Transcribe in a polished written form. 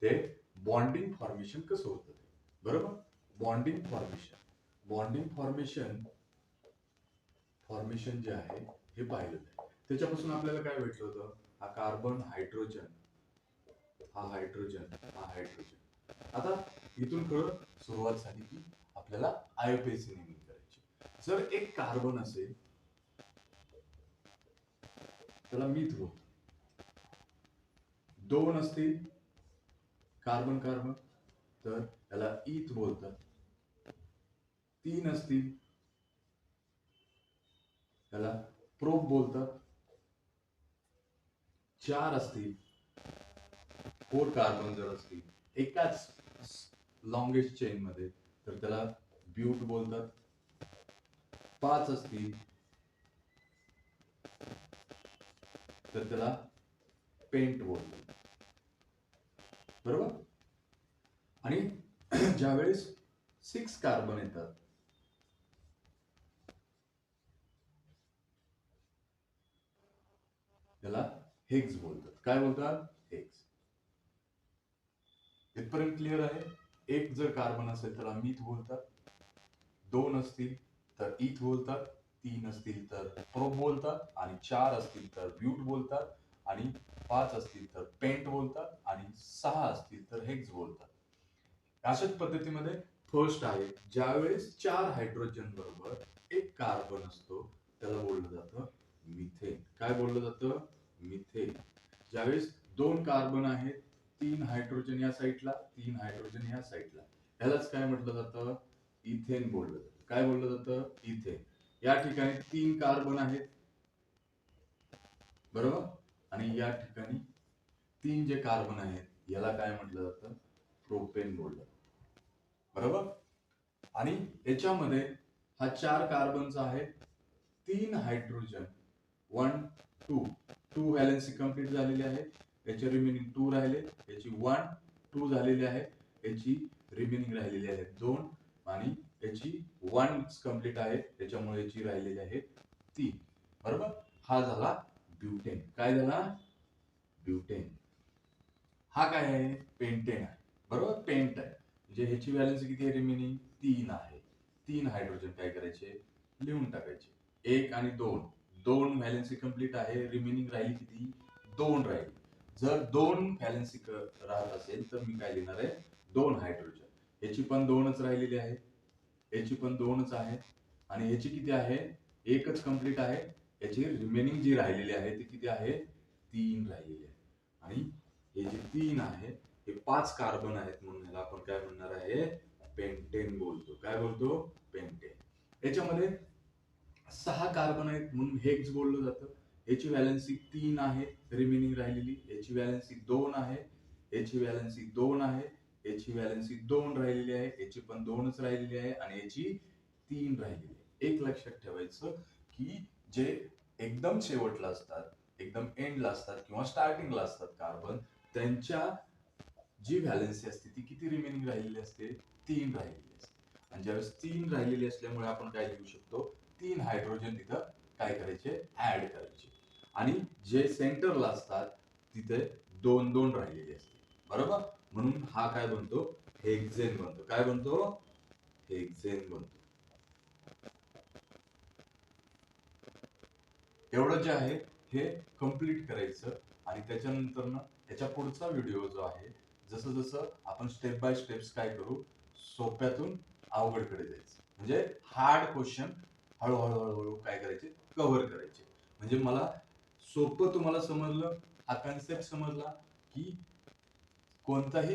ते bonding formation कसं होतं ते, बरोबर. बॉन्डिंग फॉर्मेशन जे आहे हे पाहिलं आहे. त्याच्यापासून आपल्याला काय भेटलं होतं, हा कार्बन, हायड्रोजन, हा हायड्रोजन, हा हायड्रोजन. आता इथून सुरुवात झाली की आपल्याला आययुपीएसी नेमणी करायची. जर एक कार्बन असेल त्याला मिथ बोलतो, दोन असतील कार्बन कार्बन तर त्याला ईथ बोलतात, तीन असतील त्याला प्रोप बोलतात, चार असतील, 4 कार्बन जर असतील एकाच लॉंगेस्ट चेन मध्ये तर त्याला ब्यूट बोलतात, 5 असतील तर त्याला पेंट बोलतात, बरोबर. आणि ज्यावेळेस 6 कार्बन येतात त्याला हेक्स बोलतात. काय बोलतात? हेक्स. इथपर्यंत क्लिअर आहे. एक जर कार्बन असेल त्याला मिथ बोलतात, दोन असतील तर ईथ बोलतात, तीन असतील तर प्रोप बोलतात, आणि 4 असतील तर ब्यूट बोलतात, आणि 5 असतील तर पेंट बोलतात, आणि 6 असतील तर हेक्स बोलतात. अशाच पद्धतीमध्ये फर्स्ट आहे, ज्यावेळेस 4 हायड्रोजन बरोबर एक कार्बन असतो त्याला बोललं जातं मिथेन. काय बोललं जातं? मिथेन. ज्यावेळेस 2 कार्बन आहेत, 3 हायड्रोजन या साईडला, 3 हायड्रोजन या साईडला, यालाच काय म्हटलं जातं? इथेन बोललं जातं. काय बोललं जातं? इथेन. या ठिकाणी 3 कार्बन आहेत, बरोबर, आणि या ठिकाणी 3 जे कार्बन आहेत याला काय म्हटलं जातं? प्रोपेन बोललं, बरोबर. आणि याच्यामध्ये हा 4 कार्बनचा आहे, 3 हायड्रोजन, 1 2 2 व्हॅलेन्सी कंप्लीट झालेली आहे, याचे रिमेनिंग 2 राहिले, याची 1 2 झालेली आहे, याची रिमेनिंग राहिलेली आहे 2, आणि याची 1 कंप्लीट आहे, त्याच्यामुळे याची राहिलेली आहे 3, बरोबर. हा झाला ब्युटेन. काय झाला? ब्युटेन. हा काय आहे? पेंटेन आहे, बरोबर. पेंट आहे म्हणजे ह्याची व्हॅलेन्सी किती आहे रिमेनिंग? 3 आहे. 3 हायड्रोजन काय करायचे? लिहून टाकायचे. 1 आणि 2 2 व्हॅलेन्सी कंप्लीट आहे, रिमेनिंग राहिली किती? 2 राहिली. जर 2 व्हॅलेन्सी राहत असेल तर मी काय लिहिणार आहे? 2 हायड्रोजन. याची पण 2च राहिलेली आहे, याची पण 2च आहे, आणि याची किती आहे? एकच कंप्लीट आहे. याची रिमेनिंग जी राहिलेली आहे ती किती आहे? 3 राहिलेली आहे. आणि हे जे 3 आहे हे 5 कार्बन आहेत, म्हणून याला आपण काय म्हणणार आहे? पेंटेन बोलतो. काय बोलतो? पेंटेन. याच्यामध्ये 6 कार्बन आहेत म्हणून हेक्स बोललं जातं. याची व्हॅलेन्सी 3 आहे, रिमेनिंग राहिलेली. याची व्हॅलेन्सी 2 आहे, याची व्हॅलेन्सी 2 आहे, याची व्हॅलेन्सी 2 राहिलेली आहे, याची पण 2च राहिलेली आहे, आणि याची 3 राहिलेली आहे. एक लक्षात ठेवायचं की जे एकदम शेवटला असतात, एकदम एंडला असतात किंवा स्टार्टिंगला असतात कार्बन, त्यांच्या जी व्हॅलेन्सी असते ती किती रिमेनिंग राहिलेली असते? 3 राहिलेली असते. आणि ज्यावेळेस 3 राहिलेली असल्यामुळे आपण काय लिहू शकतो? 3 हायड्रोजन तिथं काय करायचे? ऍड करायचे. आणि जे सेंटरला असतात तिथे 2 राहिलेली असते, बरोबर. म्हणून हा काय बनतो? हेक्सेन बनतो. काय बनतो? हेक्सेन बनतो. एवढं जे आहे हे कम्प्लीट करायचं, आणि त्याच्यानंतर ना याच्या पुढचा व्हिडिओ जो आहे, जसं जसं आपण स्टेप बाय स्टेप्स काय करू, सोप्यातून अवघडकडे जायचं, म्हणजे हार्ड क्वेश्चन हळूहळू हळूहळू काय करायचे? कव्हर करायचे. म्हणजे मला सोपं तुम्हाला समजलं, हा कन्सेप्ट समजला की कोणताही